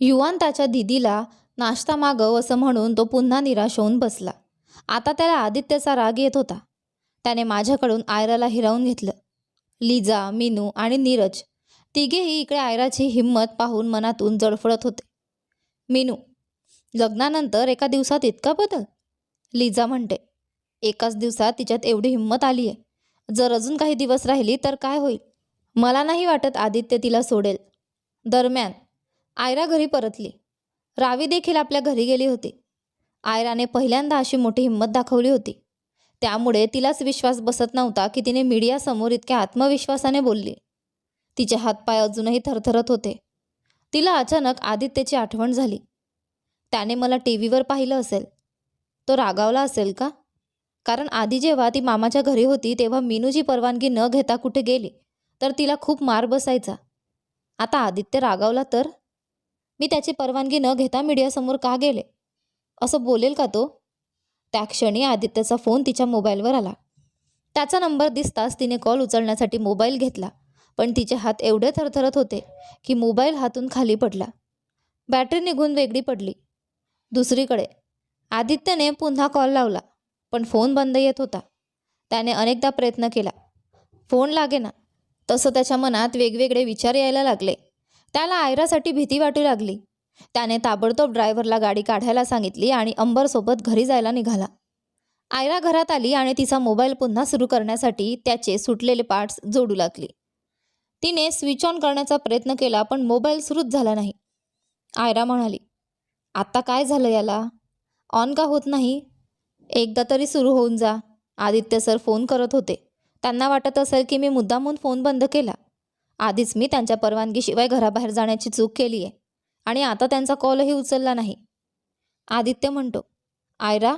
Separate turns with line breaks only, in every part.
युवान त्याच्या दिदीला नाश्ता मागव असं म्हणून तो पुन्हा निराश होऊन बसला. आता त्याला आदित्यचा राग येत होता. त्याने माझ्याकडून आयराला हिरावून घेतलं. लिजा, मीनू आणि नीरज तिघेही इकडे आयराची हिंमत पाहून मनातून जळफळत होते. मीनू, लग्नानंतर एका दिवसात इतका बदल? लिजा म्हणते, एकाच दिवसात तिच्यात एवढी हिंमत आली आहे. जर अजून काही दिवस राहिली तर काय होईल? मला नाही वाटत आदित्य तिला सोडेल. दरम्यान आयरा घरी परतली. रावी देखील आपल्या घरी गेली होती. आयराने पहिल्यांदा अशी मोठी हिंमत दाखवली होती. त्यामुळे तिलाच विश्वास बसत नव्हता की तिने मीडियासमोर इतक्या आत्मविश्वासाने बोलली. तिचे हातपाय अजूनही थरथरत होते. तिला अचानक आदित्यची आठवण झाली. त्याने मला टीव्हीवर पाहिलं असेल. तो रागावला असेल का? कारण आधी जेव्हा ती मामाच्या घरी होती तेव्हा मीनूची परवानगी न घेता कुठे गेली तर तिला खूप मार बसायचा. आता आदित्य रागावला तर? मी त्याची परवानगी न घेता मीडियासमोर का गेले असं बोलेल का तो? त्या क्षणी आदित्यचा फोन तिच्या मोबाईलवर आला. त्याचा नंबर दिसताच तिने कॉल उचलण्यासाठी मोबाईल घेतला, पण तिचे हात एवढे थरथरत होते की मोबाईल हातून खाली पडला. बॅटरी निघून वेगळी पडली. दुसरीकडे आदित्यने पुन्हा कॉल लावला, पण फोन बंद येत होता. त्याने अनेकदा प्रयत्न केला, फोन लागेना. तसं त्याच्या मनात वेगवेगळे विचार यायला लागले. त्याला आयरासाठी भीती वाटू लागली. त्याने ताबडतोब ड्रायव्हरला गाडी काढायला सांगितली आणि अंबरसोबत घरी जायला निघाला. आयरा घरात आली आणि तिचा मोबाईल पुन्हा सुरू करण्यासाठी त्याचे सुटलेले पार्ट्स जोडू लागली. तिने स्विच ऑन करण्याचा प्रयत्न केला, पण मोबाईल सुरूच झाला नाही. आयरा म्हणाली, आता काय झालं याला? ऑन का होत नाही? एकदा तरी सुरू होऊन जा. आदित्य सर फोन करत होते. त्यांना वाटत असेल की मी मुद्दामून फोन बंद केला. आधीच मी त्यांच्या परवानगीशिवाय घराबाहेर जाण्याची चूक केली आहे आणि आता त्यांचा कॉलही उचलला नाही. आदित्य म्हणतो. आयरा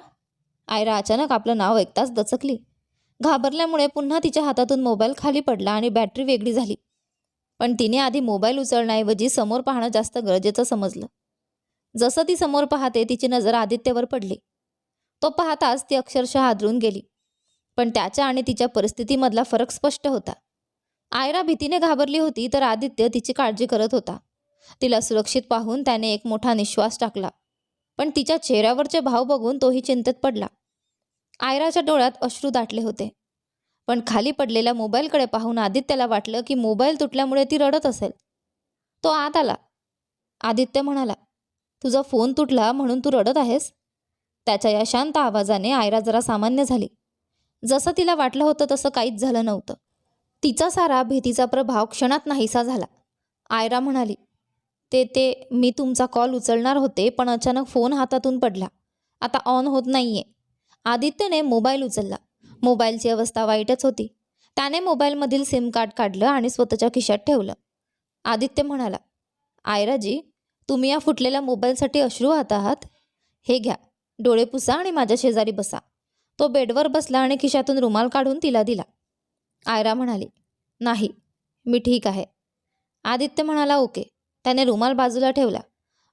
आयरा अचानक आपलं नाव ऐकताच दचकली. घाबरल्यामुळे पुन्हा तिच्या हातातून मोबाईल खाली पडला आणि बॅटरी वेगळी झाली. पण तिने आधी मोबाईल उचलण्याऐवजी समोर पाहणं जास्त गरजेचं समजलं. जसं ती समोर पाहते तिची नजर आदित्यवर पडली. तो पाहताच ती अक्षरशः हादरून गेली. पण त्याच्या आणि तिच्या परिस्थितीमधला फरक स्पष्ट होता. आयरा भीतीने घाबरली होती तर आदित्य तिची काळजी करत होता. तिला सुरक्षित पाहून त्याने एक मोठा निश्वास टाकला. पण तिच्या चेहऱ्यावरचे भाव बघून तोही चिंतेत पडला. आयराच्या डोळ्यात अश्रू दाटले होते. पण खाली पडलेल्या मोबाईलकडे पाहून आदित्यला वाटलं की मोबाईल तुटल्यामुळे ती रडत असेल. तो आत आला. आदित्य म्हणाला, तुझा फोन तुटला म्हणून तू रडत आहेस? त्याच्या या शांत आवाजाने आयरा जरा सामान्य झाली. जसं तिला वाटलं होतं तसं काहीच झालं नव्हतं. तिचा सारा भीतीचा प्रभाव क्षणात नाहीसा झाला. आयरा म्हणाली, ते मी तुमचा कॉल उचलणार होते, पण अचानक फोन हातातून पडला. आता ऑन होत नाहीये. आदित्यने मोबाईल उचलला. मोबाईलची अवस्था वाईटच होती. त्याने मोबाईलमधील सिम कार्ड काढलं आणि स्वतःच्या खिशात ठेवलं. आदित्य म्हणाला, आयराजी, तुम्ही या फुटलेल्या मोबाईलसाठी अश्रू वाहत आहात? हे घ्या, डोळे पुसा आणि माझ्या शेजारी बसा. तो बेडवर बसला आणि खिशातून रुमाल काढून तिला दिला. आयरा म्हणाली, नाही, मी ठीक आहे. आदित्य म्हणाला, ओके. त्याने रुमाल बाजूला ठेवला.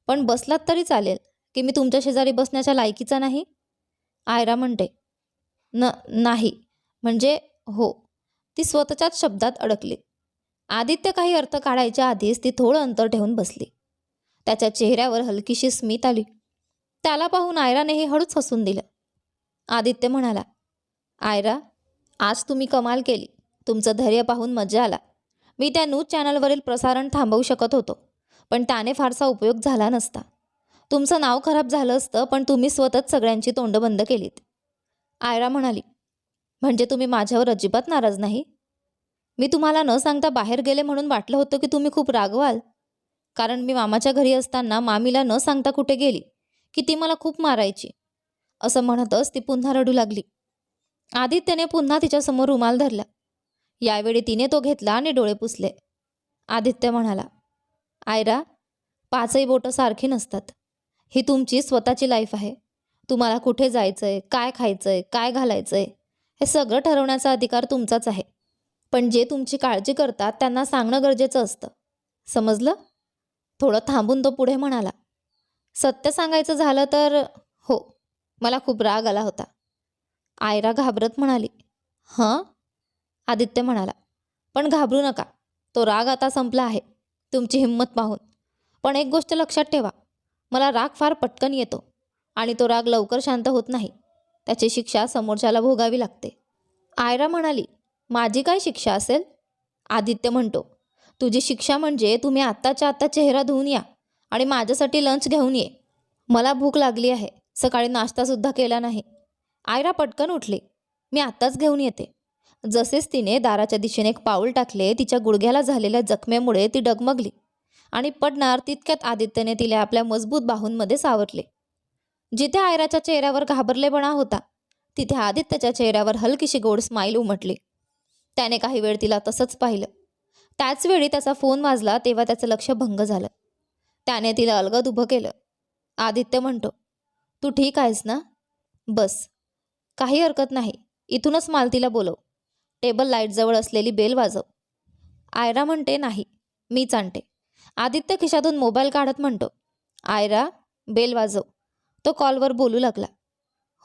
पण बसलात तरी चालेल की मी तुमच्या शेजारी बसण्याच्या लायकीचा नाही? आयरा म्हणते, नाही, म्हणजे हो. ती स्वतःच्याच शब्दात अडकली. आदित्य काही अर्थ काढायच्या आधीच ती थोडं अंतर ठेवून बसली. त्याच्या चेहऱ्यावर हलकीशी स्मित आली. त्याला पाहून आयरानेही हळूच हसून दिलं. आदित्य म्हणाला, आयरा, आज तुम्ही कमाल केली. तुमचं धैर्य पाहून मजा आला. मी त्या न्यूज चॅनलवरील प्रसारण थांबवू शकत होतो, पण त्याने फारसा उपयोग झाला नसता. तुमचं नाव खराब झालं असतं, पण तुम्ही स्वतःच सगळ्यांची तोंड बंद केलीत. आयरा म्हणाली, म्हणजे तुम्ही माझ्यावर अजिबात नाराज नाही? मी तुम्हाला न सांगता बाहेर गेले म्हणून वाटलं होतं की तुम्ही खूप रागवाल. कारण मी मामाच्या घरी असताना मामीला न सांगता कुठे गेली की ती मला खूप मारायची. असं म्हणतच ती पुन्हा रडू लागली. आदित्यने पुन्हा तिच्यासमोर रुमाल धरला. यावेळी तिने तो घेतला आणि डोळे पुसले. आदित्य म्हणाला, आयरा, पाचही बोटं सारखी नसतात. ही तुमची स्वतःची लाईफ आहे. तुम्हाला कुठे जायचंय, काय खायचंय, काय घालायचंय, हे सगळं ठरवण्याचा अधिकार तुमचाच आहे. पण जे तुमची काळजी करतात त्यांना सांगणं गरजेचं असतं. समजलं? थोडं थांबून तो पुढे म्हणाला, सत्य सांगायचं झालं तर हो, मला खूप राग आला होता. आयरा घाबरत म्हणाली, हं? आदित्य म्हणाला, पण घाबरू नका. तो राग आता संपला आहे तुमची हिंमत पाहून. पण एक गोष्ट लक्षात ठेवा, मला राग फार पटकन येतो आणि तो राग लवकर शांत होत नाही. त्याची शिक्षा समोरच्याला भोगावी लागते. आयरा म्हणाली, माझी काय शिक्षा असेल? आदित्य म्हणतो, तुझी शिक्षा म्हणजे तुम्ही आत्ताच्या आत्ता चेहरा धुवून या आणि माझ्यासाठी लंच घेऊन ये. मला भूक लागली आहे. सकाळी नाश्तासुद्धा केला नाही. आयरा पटकन उठली. मी आत्ताच घेऊन येते. जसेच तिने दाराच्या दिशेने एक पाऊल टाकले, तिच्या गुडघ्याला झालेल्या जखमेमुळे ती डगमगली आणि पडणार तितक्यात आदित्यने तिला आपल्या मजबूत बाहूंमध्ये सावरले. जिथे आयराच्या चेहऱ्यावर घाबरलेपणा होता, तिथे आदित्यच्या चेहऱ्यावर हलकीशी गोड स्माईल उमटली. त्याने काही वेळ तिला तसंच पाहिलं. त्याच वेळी त्याचा फोन वाजला तेव्हा त्याचं लक्ष भंग झालं. त्याने तिला अलगद उभं केलं. आदित्य म्हणतो, तू ठीक आहेस ना? बस. काही हरकत नाही. इथूनच मालतीला बोलव. टेबल लाईटजवळ असलेली बेल वाजव. आयरा म्हणते, नाही, मीच आणते. आदित्य खिशातून मोबाईल काढत म्हणतो, आयरा, बेल वाजव. तो कॉलवर बोलू लागला.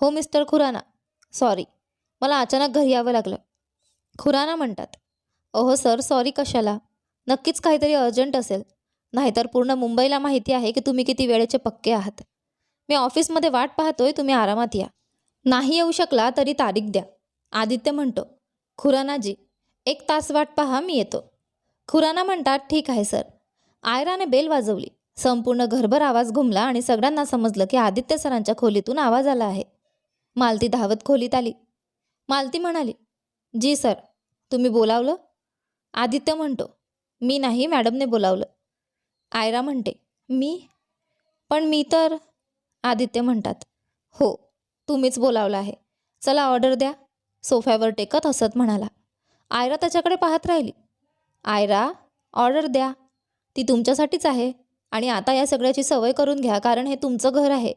हो मिस्टर खुराना, सॉरी, मला अचानक घरी यावं लागलं. खुराना म्हणतात, अहो सर, सॉरी कशाला? नक्कीच काहीतरी अर्जंट असेल, नाहीतर पूर्ण मुंबईला माहिती आहे की तुम्ही किती वेळेचे पक्के आहात. मी ऑफिसमध्ये वाट पाहतोय, तुम्ही आरामात या. नाही येऊ शकला तरी तारीख द्या. आदित्य म्हणतो, खुरानाजी, 1 तास वाट पहा, मी येतो. खुराना म्हणतात, ठीक आहे सर. आयराने बेल वाजवली. संपूर्ण घरभर आवाज घुमला आणि सगळ्यांना समजलं की आदित्य सरांच्या खोलीतून आवाज आला आहे. मालती धावत खोलीत आली. मालती म्हणाली, जी सर. तुम्ही बोलावलं? आदित्य म्हणतो, मी नाही, मॅडमने बोलावलं. आयरा म्हणते, मी? पण मी तर. आदित्य म्हणतात, हो, तुम्हीच बोलावलं आहे. चला ऑर्डर द्या. सोफ्यावर टेकत हसत म्हणाला. आयरा त्याच्याकडे पाहत राहिली. आयरा, ऑर्डर द्या. ती तुमच्यासाठीच आहे. आणि आता या सगळ्याची सवय करून घ्या, कारण हे तुमचं घर आहे,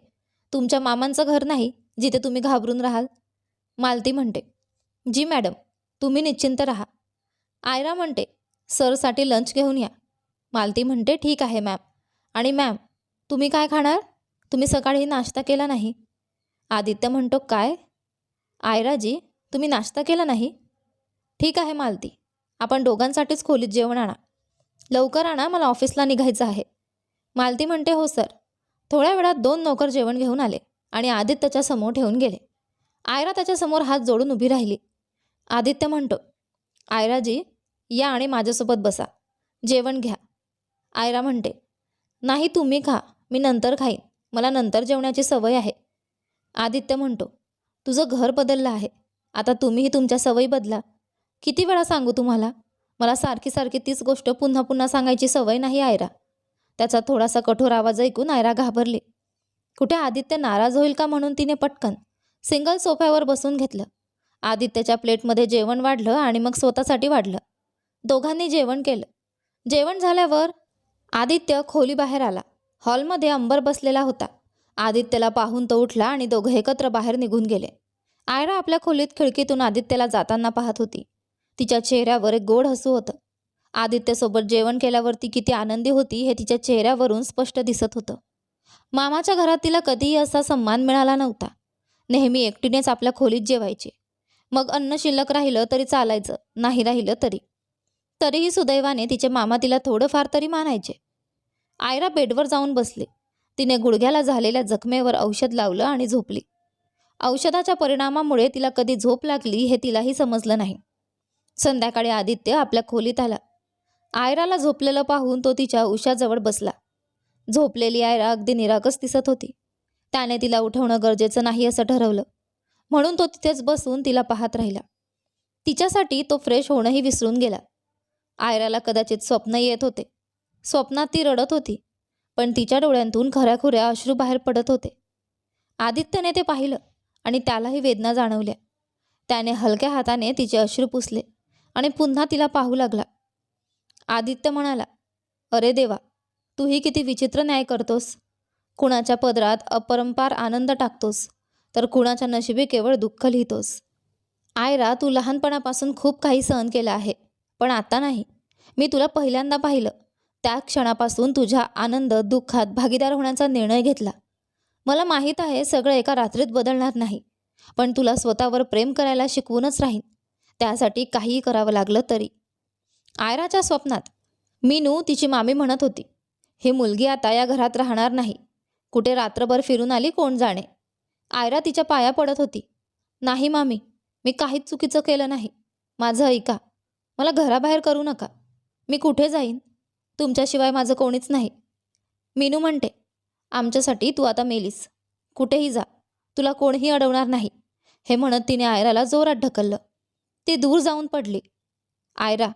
तुमच्या मामांचं घर नाही जिथे तुम्ही घाबरून राहाल. मालती म्हणते, जी मॅडम, तुम्ही निश्चिंत राहा. आयरा म्हणते, सरसाठी लंच घेऊन या. मालती म्हणते, ठीक आहे मॅम. आणि मॅम, तुम्ही काय खाणार? तुम्ही सकाळी नाश्ता केला नाही. आदित्य म्हणतो, काय? आयराजी, तुम्ही नाश्ता केला नाही? ठीक आहे मालती, आपण दोघांसाठीच खोलीत जेवण आणा. लवकर आणा, मला ऑफिसला निघायचं आहे. मालती म्हणते, हो सर. थोड्या वेळात 2 नोकर जेवण घेऊन आले आणि आदित्यच्या समोर ठेवून गेले. आयरा त्याच्यासमोर हात जोडून उभी राहिली. आदित्य म्हणतो, आयराजी, या आणि माझ्यासोबत बसा. जेवण घ्या. आयरा म्हणते, नाही, तुम्ही खा, मी नंतर खाईन. मला नंतर जेवण्याची सवय आहे. आदित्य म्हणतो, तुझं घर बदललं आहे. आता तुम्हीही तुमच्या सवयी बदला. किती वेळा सांगू तुम्हाला? मला सारखी सारखी तीच गोष्ट पुन्हा पुन्हा सांगायची सवय नाही आयरा. त्याचा थोडासा कठोर आवाज ऐकून आयरा घाबरली. कुठे आदित्य नाराज होईल का म्हणून तिने पटकन सिंगल सोफ्यावर बसून घेतलं. आदित्यच्या प्लेटमध्ये जेवण वाढलं आणि मग स्वतःसाठी वाढलं. दोघांनी जेवण केलं. जेवण झाल्यावर आदित्य खोलीबाहेर आला. हॉलमध्ये अंबर बसलेला होता. आदित्यला पाहून तो उठला आणि दोघं एकत्र बाहेर निघून गेले. आयरा आपल्या खोलीत खिडकीतून आदित्यला जाताना पाहत होती. तिच्या चेहऱ्यावर एक गोड हसू होतं. आदित्यसोबत जेवण केल्यावर ती किती आनंदी होती हे तिच्या चेहऱ्यावरून स्पष्ट दिसत होतं. मामाच्या घरात तिला कधीही असा सन्मान मिळाला नव्हता. नेहमी एकटीनेच आपल्या खोलीत जेवायचे. मग अन्न शिल्लक राहिलं तरी चालायचं, नाही राहिलं तरीही सुदैवाने तिचे मामा तिला थोडंफार तरी मानायचे. आयरा बेडवर जाऊन बसली. तिने गुडघ्याला झालेल्या जखमेवर औषध लावलं आणि झोपली. औषधाच्या परिणामामुळे तिला कधी झोप लागली हे तिलाही समजलं नाही. संध्याकाळी आदित्य आपल्या खोलीत आला. आयराला झोपलेलं पाहून तो तिच्या उशाजवळ बसला. झोपलेली आयरा अगदी निरागस दिसत होती. त्याने तिला उठवणं गरजेचं नाही असं ठरवलं. म्हणून तो तिथेच बसून तिला पाहत राहिला. तिच्यासाठी तो फ्रेश होणंही विसरून गेला. आयराला कदाचित स्वप्न येत होते. स्वप्नात ती रडत होती, पण तिच्या डोळ्यांतून खऱ्याखुऱ्या अश्रू बाहेर पडत होते. आदित्यने ते पाहिलं आणि त्यालाही वेदना जाणवल्या. त्याने हलक्या हाताने तिचे अश्रू पुसले आणि पुन्हा तिला पाहू लागला. आदित्य म्हणाला, अरे देवा, तूही किती विचित्र न्याय करतोस. कुणाच्या पदरात अपरंपार आनंद टाकतोस, तर कुणाच्या नशिबी केवळ दुःख लिहितोस. आयरा, तू लहानपणापासून खूप काही सहन केलं आहे, पण आता नाही. मी तुला पहिल्यांदा पाहिलं त्या क्षणापासून तुझ्या आनंद दुःखात भागीदार होण्याचा निर्णय घेतला. मला माहीत आहे सगळं एका रात्रीत बदलणार नाही, पण तुला स्वतःवर प्रेम करायला शिकवूनच राहीन, त्यासाठी काहीही करावं लागलं तरी. आयराच्या स्वप्नात मीनू तिची मामी म्हणत होती, ही मुलगी आता या घरात राहणार नाही. कुठे रात्रभर फिरून आली कोण जाणे. आयरा तिच्या पाया पडत होती. नाही मामी, मी काहीच चुकीचं केलं नाही. माझं ऐका. मला घराबाहेर करू नका. मी कुठे जाईन? तुमच्याशिवाय माझं कोणीच नाही. मीनू म्हणते, आमच्यासाठी तू आता मेलीस. कुठेही जा, तुला कोणीही अडवणार नाही. हे म्हणत तिने आयराला जोरात ढकललं. ती दूर जाऊन पडली. आयरा,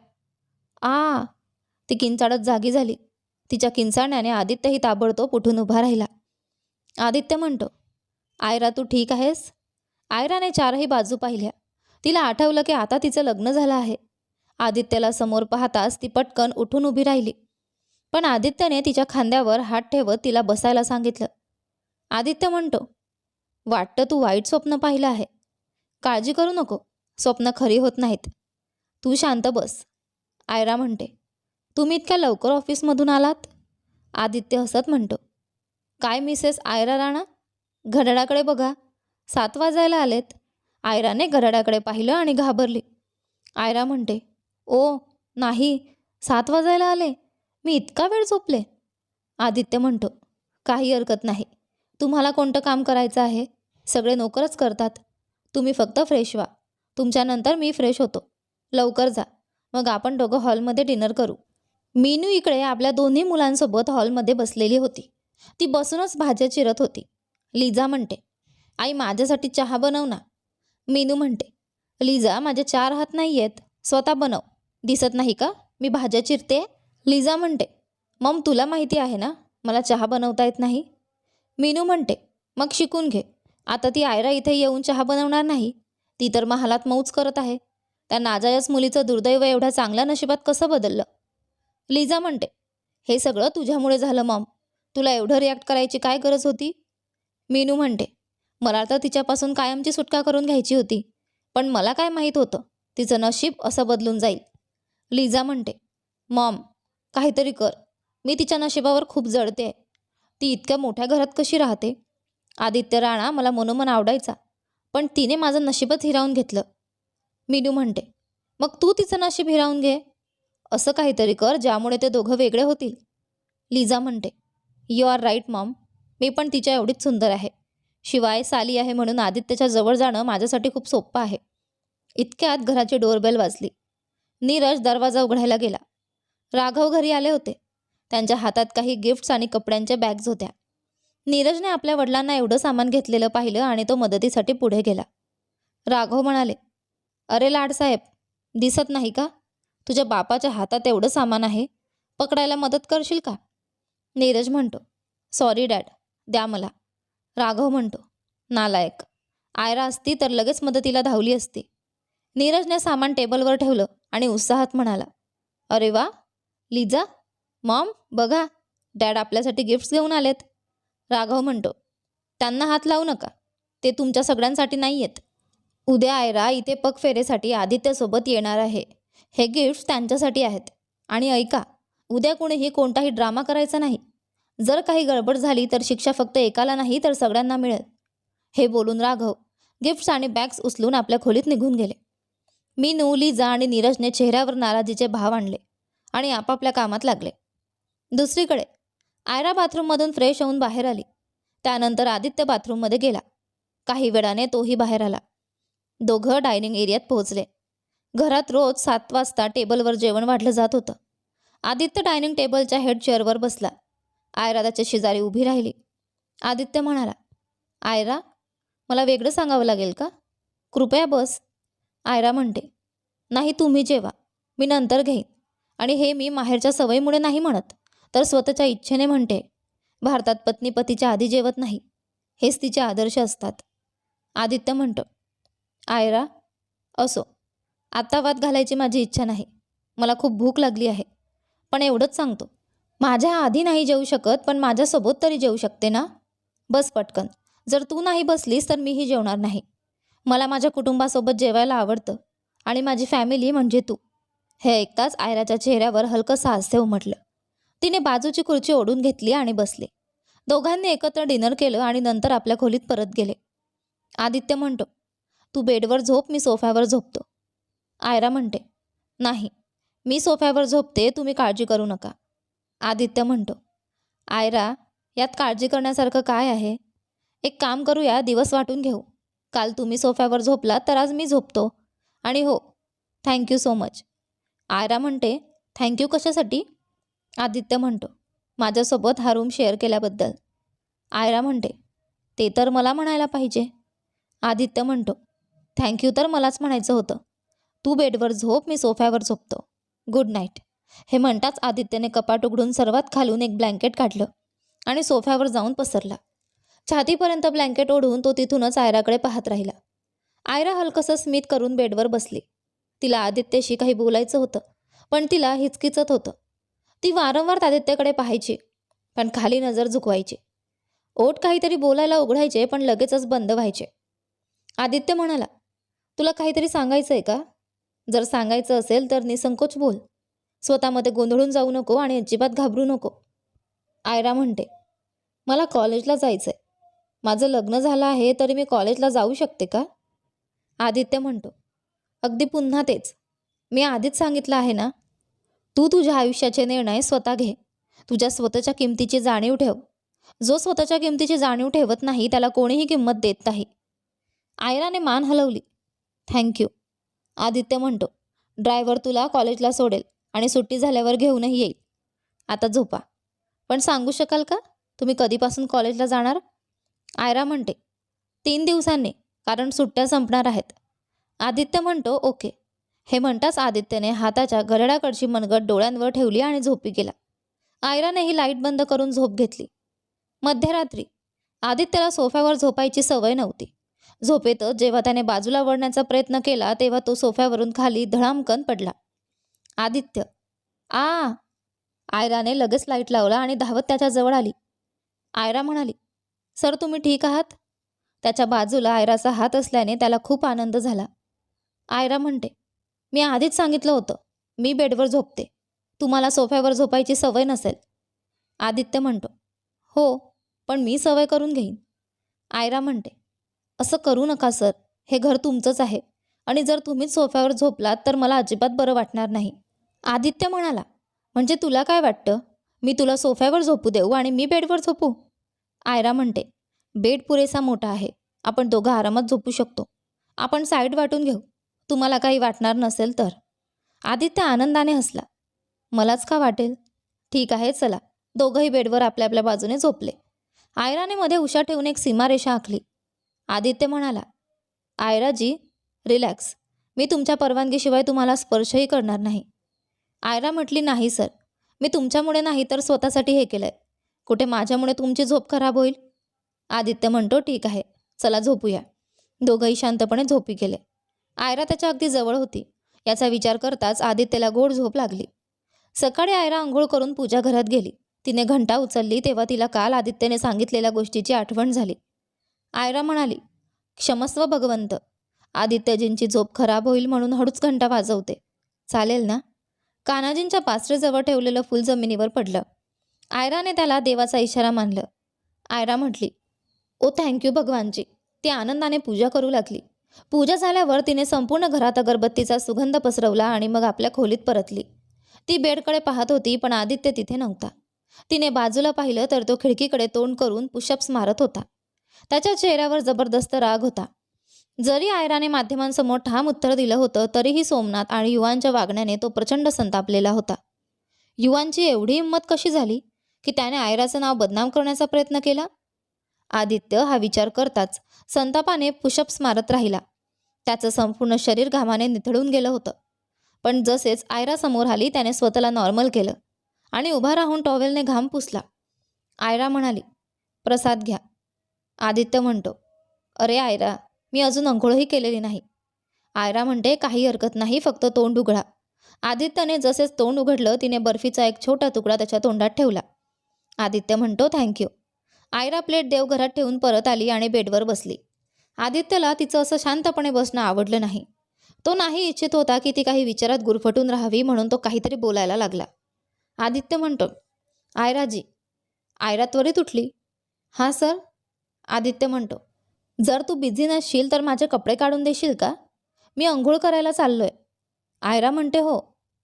आ, ती किंचाळत जागी झाली. तिच्या किंचाळण्याने आदित्यही ताबडतोब उठून उभा राहिला. आदित्य म्हणतो, आयरा तू ठीक आहेस? आयराने चारही बाजू पाहिल्या. तिला आठवलं की आता तिचं लग्न झालं आहे. आदित्यला समोर पाहताच ती पटकन उठून उभी राहिली. पण आदित्यने तिच्या खांद्यावर हात ठेवत तिला बसायला सांगितलं. आदित्य म्हणतो, वाटतं तू वाईट स्वप्न पाहिलं आहे. काळजी करू नको, स्वप्न खरी होत नाहीत. तू शांत बस. आयरा म्हणते, तुम्ही इतक्या लवकर ऑफिसमधून आलात? आदित्य हसत म्हणतो, काय मिसेस आयरा राणा, घड्याळाकडे बघा, 7 वाजायला आलेत. आयराने घड्याळाकडे पाहिलं आणि घाबरली. आयरा म्हणते, ओ नाही, 7 वाजायला आले. मी इतका वेळ झोपले. आदित्य म्हणतो, काही हरकत नाही. तुम्हाला कोणतं काम करायचं आहे? सगळे नोकरच करतात. तुम्ही फक्त फ्रेश व्हा. तुमच्यानंतर मी फ्रेश होतो. लवकर जा, मग आपण दोघं हॉलमध्ये डिनर करू. मीनू इकडे आपल्या दोन्ही मुलांसोबत हॉलमध्ये बसलेली होती. ती बसूनच भाज्या चिरत होती. लिझा म्हणते, आई माझ्यासाठी चहा बनव ना. मीनू म्हणते, लिझा माझे 4 हात नाही आहेत, स्वतः बनव. दिसत नाही का मी भाज्या चिरते? लिझा म्हणते, मम तुला माहिती आहे ना मला चहा बनवता येत नाही. मीनू म्हणते, मग शिकून घे. आता ती आयरा इथे येऊन चहा बनवणार नाही. ती तर महालात मौज करत आहे. त्या नाजायज मुलीचं दुर्दैव एवढ्या चांगल्या नशिबात कसं बदललं? लिझा म्हणते, हे सगळं तुझ्यामुळे झालं मॉम. तुला एवढं रिॲक्ट करायची काय गरज होती? मीनू म्हणते, मला तर तिच्यापासून कायमची सुटका करून घ्यायची होती. पण मला काय माहीत होतं तिचं नशीब असं बदलून जाईल. लिझा म्हणते, मॉम काहीतरी कर. मी तिच्या नशिबावर खूप जळते. ती इतक्या मोठ्या घरात कशी राहते? आदित्य राणा मला मनोमन आवडायचा, पण तिने माझं नशीबच हिरावून घेतलं. मीनू म्हणते, मग तू तिचं नशीब हिरावून घे. असं काहीतरी कर ज्यामुळे ते दोघं वेगळे होतील. लिझा म्हणते, यू आर राईट मॉम. मी पण तिच्या एवढीच सुंदर आहे. शिवाय साली आहे म्हणून आदित्यच्या जवळ जाणं माझ्यासाठी खूप सोपं आहे. इतक्यात घराची डोरबेल वाजली. नीरज दरवाजा उघडायला गेला. राघव घरी आले होते. त्यांच्या हातात काही गिफ्ट्स आणि कपड्यांच्या बॅग्स होत्या. नीरजने आपल्या वडिलांना एवढं सामान घेतलेलं पाहिलं आणि तो मदतीसाठी पुढे गेला. राघव म्हणाले, अरे लाडसाहेब, दिसत नाही का? तुझ्या बापाच्या हातात एवढं सामान आहे. पकडायला मदत करशील का? नीरज म्हणतो, सॉरी डॅड, द्या मला. राघव म्हणतो, नालायक. आयरा असती तर लगेच मदतीला धावली असती. नीरजने सामान टेबलवर ठेवलं आणि उत्साहात म्हणाला, अरे वा लिझा, मॉम बघा, डॅड आपल्यासाठी गिफ्ट्स घेऊन आलेत. राघव म्हणतो, त्यांना हात लावू नका. ते तुमच्या सगळ्यांसाठी नाही आहेत. उद्या आयरा इथे पग फेरेसाठी आदित्यसोबत येणार आहे. हे गिफ्ट्स त्यांच्यासाठी आहेत. आणि ऐका, उद्या कोणीही कोणताही ड्रामा करायचा नाही. जर काही गडबड झाली तर शिक्षा फक्त एकाला नाही तर सगळ्यांना मिळेल. हे बोलून राघव गिफ्ट्स आणि बॅग्स उचलून आपल्या खोलीत निघून गेले. मीनू, लिझा आणि नीरजने चेहऱ्यावर नाराजीचे भाव आणले आणि आपापल्या कामात लागले. दुसरीकडे आयरा बाथरूममधून फ्रेश होऊन बाहेर आली. त्यानंतर आदित्य बाथरूममध्ये गेला. काही वेळाने तोही बाहेर आला. दोघं डायनिंग एरियात पोहोचले. घरात रोज 7 वाजता टेबलवर जेवण वाढलं जात होतं. आदित्य डायनिंग टेबलच्या हेड चेअरवर बसला. आयरा त्याच्या शेजारी उभी राहिली. आदित्य म्हणाला, आयरा, मला वेगळं सांगावं लागेल का? कृपया बस. आयरा म्हणते, नाही तुम्ही जेवा, मी नंतर घेईन. आणि हे मी माहेरच्या सवयीमुळे नाही म्हणत, तर स्वतःच्या इच्छेने म्हणते. भारतात पत्नी पतीच्या आधी जेवत नाही. हेच तिचे आदर्श असतात. आदित्य म्हणतो, आयरा, असो, आत्ता वाद घालायची माझी इच्छा नाही. मला खूप भूक लागली आहे. पण एवढंच सांगतो, माझ्या आधी नाही जेवू शकत पण माझ्यासोबत तरी जेवू शकते ना? बस पटकन. जर तू नाही बसलीस तर मीही जेवणार नाही. मला माझ्या कुटुंबासोबत जेवायला आवडतं आणि माझी फॅमिली म्हणजे तू. हे ऐकताच आयराच्या चेहऱ्यावर हलकंसं हास्य उमटलं. तिने बाजूची खुर्ची ओढून घेतली आणि बसले. दोघांनी एकत्र डिनर केलं आणि नंतर आपल्या खोलीत परत गेले. आदित्य म्हणतो, तू बेडवर झोप, मी सोफ्यावर झोपतो. आयरा म्हणते, नाही, मी सोफ्यावर झोपते, तुम्ही काळजी करू नका. आदित्य म्हणतो, आयरा, यात काळजी करण्यासारखं काय आहे? एक काम करूया, दिवस वाटून घेऊ. काल तुम्ही सोफ्यावर झोपलात तर आज मी झोपतो. आणि हो, थँक्यू सो मच. आयरा म्हणते, थँक्यू कशासाठी? आदित्य म्हणतो, माझ्यासोबत हा रूम शेअर केल्याबद्दल. आयरा म्हणते, ते तर मला म्हणायला पाहिजे. आदित्य म्हणतो, थँक्यू तर मलाच म्हणायचं होतं. तू बेडवर झोप, मी सोफ्यावर झोपतो. Good night. हे म्हणताच आदित्यने कपाट उघडून सर्वात खालून एक ब्लँकेट काढलं आणि सोफ्यावर जाऊन पसरला. छातीपर्यंत ब्लँकेट ओढून तो तिथूनच आयराकडे पाहत राहिला. आयरा हलकसं स्मित करून बेडवर बसली. तिला आदित्यशी काही बोलायचं होतं, पण तिला हिचकिचत होतं. ती वारंवार आदित्यकडे पाहायची, पण खाली नजर झुकवायची. ओठ काहीतरी बोलायला उघडायचे, पण लगेचच बंद व्हायचे. आदित्य म्हणाला, तुला काहीतरी सांगायचं आहे का? जर सांगायचं असेल तर निसंकोच बोल. स्वतःमध्ये गोंधळून जाऊ नको आणि अजिबात घाबरू नको. आयरा म्हणते, मला कॉलेजला जायचं आहे. माझं लग्न झालं आहे तरी मी कॉलेजला जाऊ शकते का? आदित्य म्हणतो, अगदी पुन्हा तेच. मी आधीच सांगितलं आहे ना, तू तुझ्या आयुष्याचे निर्णय स्वतः घे. तुझ्या स्वतःच्या किमतीची जाणीव ठेव. जो स्वतःच्या किमतीची जाणीव ठेवत नाही त्याला कोणीही किंमत देत नाही. आयराने मान हलवली. थँक्यू. आदित्य म्हणतो, ड्रायव्हर तुला कॉलेजला सोडेल आणि सुट्टी झाल्यावर घेऊनही येईल. आता झोपा. पण सांगू शकाल का, तुम्ही कधीपासून कॉलेजला जाणार? आयरा म्हणते, 3 दिवसांनी, कारण सुट्ट्या संपणार आहेत. आदित्य म्हणतो, ओके. हे म्हणताच आदित्यने हाताच्या घड्याळाकडची मनगट डोळ्यांवर ठेवली आणि झोपी गेला. आयरानेही लाईट बंद करून झोप घेतली. मध्यरात्री आदित्यला सोफ्यावर झोपायची सवय नव्हती. झोपेतच जेव्हा त्याने बाजूला वळण्याचा प्रयत्न केला तेव्हा तो सोफ्यावरून खाली धडामकन पडला. आदित्य, आ. आयराने लगेच लाईट लावला आणि धावत त्याच्या जवळ आली. आयरा म्हणाली, सर तुम्ही ठीक आहात? त्याच्या बाजूला आयराचा हात असल्याने त्याला खूप आनंद झाला. आयरा म्हणते, मी आधीच सांगितलं होतं, मी बेडवर झोपते. तुम्हाला सोफ्यावर झोपायची सवय नसेल. आदित्य म्हणतो, हो, पण मी सवय करून घेईन. आयरा म्हणते, असं करू नका सर, हे घर तुमचंच आहे आणि जर तुम्हीच सोफ्यावर झोपलात तर मला अजिबात बरं वाटणार नाही. आदित्य म्हणाला, म्हणजे तुला काय वाटतं, मी तुला सोफ्यावर झोपू देऊ आणि मी बेडवर झोपू? आयरा म्हणते, बेड पुरेसा मोठा आहे, आपण दोघं आरामात झोपू शकतो. आपण साईड वाटून घेऊ, तुम्हाला काही वाटणार नसेल तर. आदित्य आनंदाने हसला. मलाच का वाटेल? ठीक आहे, चला. दोघंही बेडवर आपल्या आपल्या बाजूने झोपले. आयराने मध्ये उशा ठेवून एक सीमारेषा आखली. आदित्य म्हणाला, आयराजी, रिलॅक्स. मी तुमच्या परवानगीशिवाय तुम्हाला स्पर्शही करणार नाही. आयरा म्हटली, नाही सर, मी तुमच्यामुळे नाही तर स्वतःसाठी हे केलंय. कुठे माझ्यामुळे तुमची झोप खराब होईल? आदित्य म्हणतो, ठीक आहे, चला झोपूया. दोघंही शांतपणे झोपी गेले. आयरा त्याच्या अगदी जवळ होती. याचा विचार करताच आदित्यला गोड झोप लागली. सकाळी आयरा आंघोळ करून पूजा घरात गेली. तिने घंटा उचलली तेव्हा तिला काल आदित्यने सांगितलेल्या गोष्टीची आठवण झाली. आयरा म्हणाली, क्षमस्व भगवंत, आदित्यजींची झोप खराब होईल म्हणून हळूच घंटा वाजवते. चालेल ना? कान्हाजींच्या पासरेजवळ ठेवलेलं फूल जमिनीवर पडलं. आयराने त्याला देवाचा इशारा मानलं. आयरा म्हटली, ओ थँक्यू भगवानजी. ती आनंदाने पूजा करू लागली. पूजा झाल्यावर तिने संपूर्ण घरात अगरबत्तीचा सुगंध पसरवला आणि मग आपल्या खोलीत परतली. ती बेडकडे पाहत होती पण आदित्य तिथे नव्हता. तिने बाजूला पाहिलं तर तो खिडकीकडे तोंड करून पुशअप्स मारत होता. त्याच्या चेहऱ्यावर जबरदस्त राग होता. जरी आयराने माध्यमांसमोर ठाम उत्तर दिलं होतं तरीही सोमनाथ आणि युवांच्या वागण्याने तो प्रचंड संतापलेला होता. युवांची एवढी हिंमत कशी झाली की त्याने आयराचं नाव बदनाम करण्याचा प्रयत्न केला? आदित्य हा विचार करताच संतापाने पुशअप्स मारत राहिला. त्याचं संपूर्ण शरीर घामाने निथळून गेलं होतं. पण जसेच आयरा समोर आली त्याने स्वतःला नॉर्मल केलं आणि उभा राहून टॉवेलने घाम पुसला. आयरा म्हणाली, प्रसाद घ्या. आदित्य म्हणतो, अरे आयरा, मी अजून अंघोळही केलेली नाही. आयरा म्हणते, काही हरकत नाही, फक्त तोंड उघडा. आदित्यने जसेच तोंड उघडलं तिने बर्फीचा एक छोटा तुकडा त्याच्या तोंडात ठेवला. आदित्य म्हणतो, थँक्यू. आयरा प्लेट देवघरात ठेवून परत आली आणि बेडवर बसली. आदित्यला तिचं असं शांतपणे बसणं आवडलं नाही. तो नाही इच्छित होता की ती काही विचारात गुरफटून राहावी म्हणून तो काहीतरी बोलायला लागला. आदित्य म्हणतो, आयराजी. आयरा त्वरित उठली. हां सर. आदित्य म्हणतो, जर तू बिझी नसशील तर माझे कपडे काढून देशील का? मी अंघोळ करायला चाललोय. आयरा म्हणते, हो.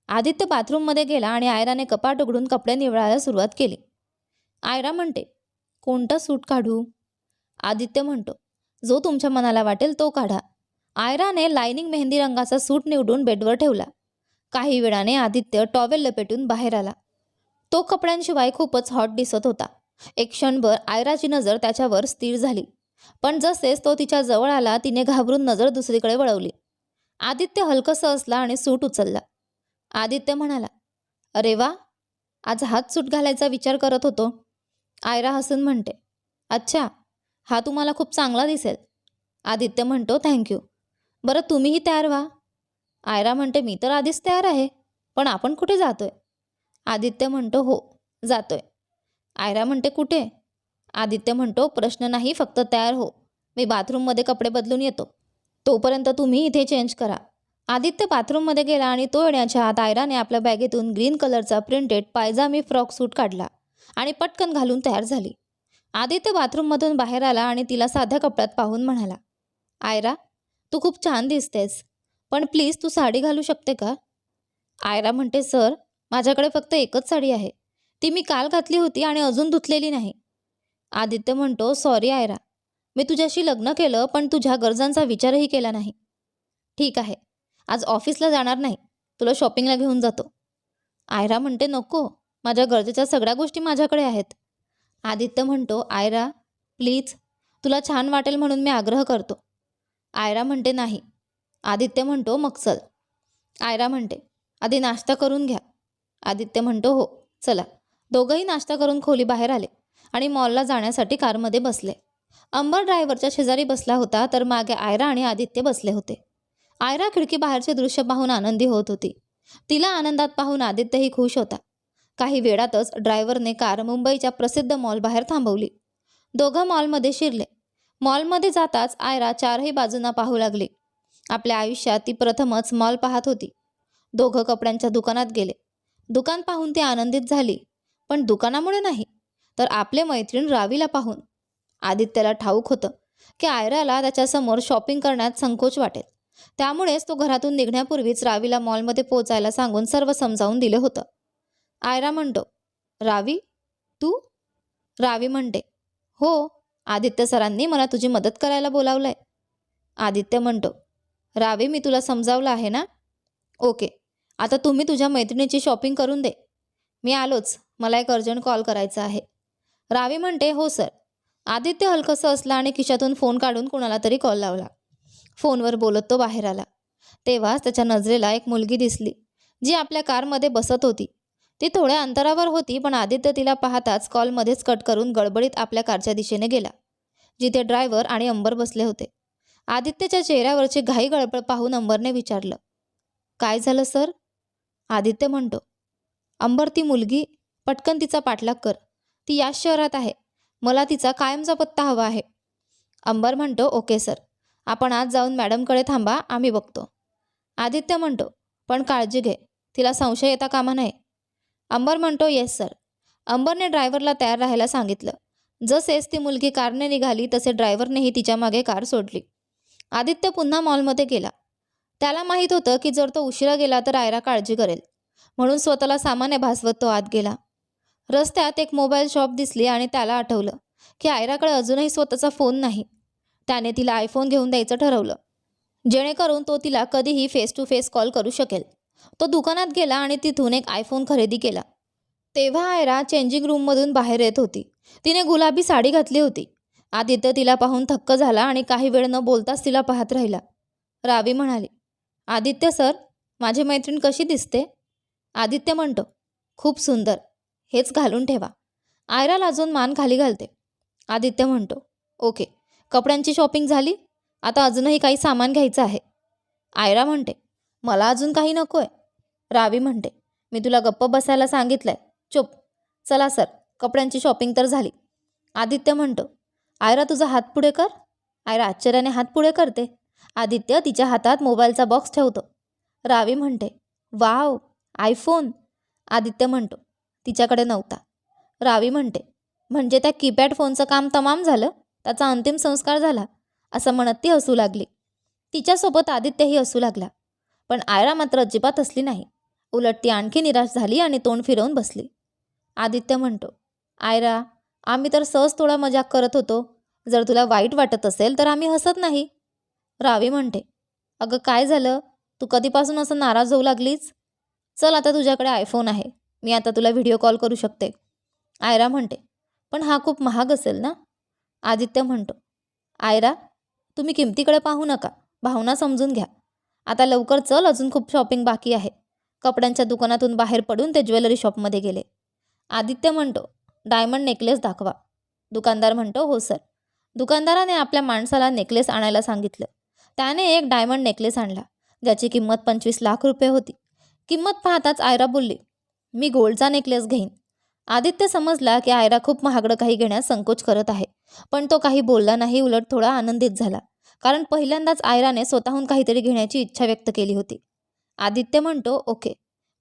आदित्य बाथरूममध्ये गेला आणि आयराने कपाट उघडून कपडे निवडायला सुरुवात केली. आयरा म्हणते, कोणतं सूट काढू? आदित्य म्हणतो, जो तुमच्या मनाला वाटेल तो काढा. आयराने लायनिंग मेहंदी रंगाचा सूट निवडून बेडवर ठेवला. काही वेळाने आदित्य टॉवेल लपेटून बाहेर आला. तो कपड्यांशिवाय खूपच हॉट दिसत होता. एक क्षणभर आयराची नजर त्याच्यावर स्थिर झाली, पण जसेच तो तिच्या जवळ आला तिने घाबरून नजर दुसरीकडे वळवली. आदित्य हलकंसं हसला आणि सूट उचलला. आदित्य म्हणाला, अरे वा, आज हाच सूट घालायचा विचार करत होतो. आयरा हसून म्हणते, अच्छा, हा तुम्हाला खूप चांगला दिसेल. आदित्य म्हणतो, थँक्यू. बरं तुम्हीही तयार व्हा. आयरा म्हणते, मी तर आधीच तयार आहे, पण आपण कुठे जातोय? आदित्य म्हणतो, हो जातोय. आयरा म्हणते, कुठे? आदित्य म्हणतो, प्रश्न नाही, फक्त तयार हो. मी बाथरूममध्ये कपडे बदलून येतो. तोपर्यंत तुम्ही इथे चेंज करा. आदित्य बाथरूममध्ये गेला आणि तो येण्याच्या आत आयराने आपल्या बॅगेतून ग्रीन कलरचा प्रिंटेड पायजामी फ्रॉक सूट काढला आणि पटकन घालून तयार झाली. आदित्य बाथरूममधून बाहेर आला आणि तिला साध्या कपड्यात पाहून म्हणाला, आयरा, तू खूप छान दिसतेस, पण प्लीज तू साडी घालू शकते का? आयरा म्हणते, सर, माझ्याकडे फक्त एकच साडी आहे. ती मी काल घातली होती आणि अजून धुतलेली नाही. आदित्य म्हणतो, सॉरी आयरा, मी तुझ्याशी लग्न केलं पण तुझ्या गरजांचा विचारही केला नाही. ठीक आहे, आज ऑफिसला जाणार नाही, तुला शॉपिंगला घेऊन जातो. आयरा म्हणते, नको, माझ्या गरजेच्या सगळ्या गोष्टी माझ्याकडे आहेत. आदित्य म्हणतो, आयरा प्लीज, तुला छान वाटेल म्हणून मी आग्रह करतो. आयरा म्हणते, नाही. आदित्य म्हणतो, मग चल. आयरा म्हणते, आधी नाश्ता करून घ्या. आदित्य म्हणतो, हो चला. दोघंही नाश्ता करून खोली बाहेर आले आणि मॉलला जाण्यासाठी कारमध्ये बसले. अंबर ड्रायव्हरच्या शेजारी बसला होता, तर मागे आयरा आणि आदित्य बसले होते. आयरा खिडकी बाहेरचे दृश्य पाहून आनंदी होत होती. तिला आनंदात पाहून आदित्यही खुश होता. काही वेळातच ड्रायव्हरने कार मुंबईच्या प्रसिद्ध मॉल बाहेर थांबवली. दोघं मॉलमध्ये शिरले. मॉलमध्ये जाताच आयरा चारही बाजूंना पाहू लागली. आपल्या आयुष्यात ती प्रथमच मॉल पाहत होती. दोघं कपड्यांच्या दुकानात गेले. दुकान पाहून ती आनंदित झाली, पण दुकानामुळे नाही, तर आपले मैत्रीण रावीला पाहून. आदित्यला ठाऊक होतं की आयराला त्याच्यासमोर शॉपिंग करण्यात संकोच वाटेल. त्यामुळेच तो घरातून निघण्यापूर्वीच रावीला मॉलमध्ये पोचायला सांगून सर्व समजावून दिले होतं. आयरा म्हणतो, रावी, तू? रावी म्हणते, हो, आदित्य सरांनी मला तुझी मदत करायला बोलावलंय. आदित्य म्हणतो, रावी, मी तुला समजावलं आहे ना? ओके, आता तुम्ही तुझ्या मैत्रिणीची शॉपिंग करून दे. मी आलोच, मला एक अर्जंट कॉल करायचा आहे. रावी म्हणते, हो सर. आदित्य हलकंसं असला आणि खिशातून फोन काढून कुणाला तरी कॉल लावला. फोनवर बोलत तो बाहेर आला. तेव्हाच त्याच्या नजरेला एक मुलगी दिसली, जी आपल्या कारमध्ये बसत होती. ती थोड्या अंतरावर होती, पण आदित्य तिला पाहताच कॉलमध्येच कट करून गडबडीत आपल्या कारच्या दिशेने गेला, जिथे ड्रायव्हर आणि अंबर बसले होते. आदित्यच्या चेहऱ्यावरची घाई गडबड पाहून अंबरने विचारलं, काय झालं सर? आदित्य म्हणतो, अंबर, ती मुलगी, पटकन तिचा पाठलाग कर. ती याच शहरात आहे. मला तिचा कायमचा पत्ता हवा आहे. अंबर म्हणतो, ओके सर, आपण आज जाऊन मॅडमकडे थांबा, आम्ही बघतो. आदित्य म्हणतो, पण काळजी घे, तिला संशय येता कामा नये. अंबर म्हणतो, येस सर. अंबरने ड्रायव्हरला तयार राहायला सांगितलं. जसेच ती मुलगी कारने निघाली तसे ड्रायव्हरनेही तिच्या मागे कार सोडली. आदित्य पुन्हा मॉलमध्ये गेला. त्याला माहीत होतं की जर तो उशिरा गेला तर आयरा काळजी करेल, म्हणून स्वतःला सामान्य भासवत तो आत गेला. रस्त्यात एक मोबाईल शॉप दिसली आणि त्याला आठवलं की आयराकडे अजूनही स्वतःचा फोन नाही. त्याने तिला आयफोन घेऊन द्यायचं ठरवलं, जेणेकरून तो तिला कधीही फेस टू फेस कॉल करू शकेल. तो दुकानात गेला आणि तिथून एक आयफोन खरेदी केला. तेव्हा आयरा चेंजिंग रूममधून बाहेर येत होती. तिने गुलाबी साडी घातली होती. आदित्य तिला पाहून थक्क झाला आणि काही वेळ न बोलताच तिला पाहत राहिला. रावी म्हणाली, आदित्य सर, माझी मैत्रीण कशी दिसते? आदित्य म्हणतो, खूप सुंदर, हेच घालून ठेवा. आयरा लाजून मान खाली घालते. आदित्य म्हणतो, ओके, कपड्यांची शॉपिंग झाली, आता अजूनही काही सामान घ्यायचं आहे. आयरा म्हणते, मला अजून काही नकोय. रावी म्हणते, मी तुला गप्प बसायला सांगितलंय, चुप. चला सर, कपड्यांची शॉपिंग तर झाली. आदित्य म्हणतो, आयरा तुझा हात पुढे कर. आयरा आश्चर्याने हात पुढे करते. आदित्य तिच्या हातात मोबाईलचा बॉक्स ठेवतो. रावी म्हणते, वाव, आयफोन. आदित्य म्हणतो, तिच्याकडे नव्हता. रावी म्हणते, म्हणजे त्या कीपॅड फोनचं काम तमाम झालं, त्याचा अंतिम संस्कार झाला, असं म्हणत ती हसू लागली. तिच्यासोबत आदित्यही हसू लागला. पण आयरा मात्र अजिबात हसली नाही. उलट ती आणखी निराश झाली आणि तोंड फिरवून बसली. आदित्य म्हणतो, आयरा, आम्ही तर सहज थोडा मजाक करत होतो. जर तुला वाईट वाटत असेल तर आम्ही हसत नाही. रावी म्हणते, अगं काय झालं? तू कधीपासून असं नाराज होऊ लागलीस? चल आता तुझ्याकडे आयफोन आहे. मी आता तुला व्हिडिओ कॉल करू शकते. आयरा म्हणते, पण हा खूप महाग असेल ना? आदित्य म्हणतो, आयरा, तुम्ही किमतीकडे पाहू नका. भावना समजून घ्या. आता लवकर चल, अजून खूप शॉपिंग बाकी आहे. कपड्यांच्या दुकानातून बाहेर पडून ते ज्वेलरी शॉपमध्ये गेले. आदित्य म्हणतो, डायमंड नेकलेस दाखवा. दुकानदार म्हणतो, हो सर. दुकानदाराने आपल्या माणसाला नेकलेस आणायला सांगितलं. त्याने एक डायमंड नेकलेस आणला, ज्याची किंमत 25 लाख रुपये होती. किंमत पाहताच आयरा बोलली, मी गोल्डचा नेकलेस घेईन. आदित्य समजला की आयरा खूप महागडं काही घेण्यास संकोच करत आहे. पण तो काही बोलला नाही, उलट थोडा आनंदित झाला. कारण पहिल्यांदाच आयराने स्वतःहून काहीतरी घेण्याची इच्छा व्यक्त केली होती. आदित्य म्हणतो, ओके,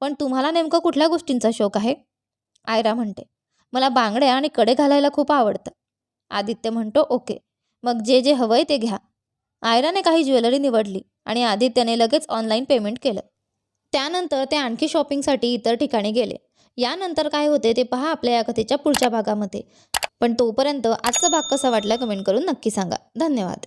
पण तुम्हाला नेमकं कुठल्या गोष्टींचा शौक आहे? आयरा म्हणते, मला बांगड्या आणि कडे घालायला खूप आवडतं. आदित्य म्हणतो, ओके, मग जे जे हवंय ते घ्या. आयराने काही ज्वेलरी निवडली आणि आदित्यने लगेच ऑनलाईन पेमेंट केलं. त्यानंतर ते आणखी शॉपिंगसाठी इतर ठिकाणी गेले. यानंतर काय होते ते पहा आपल्या या कथेच्या पुढच्या भागामध्ये. पण तोपर्यंत आजचा भाग कसा वाटला कमेंट करून नक्की सांगा. धन्यवाद.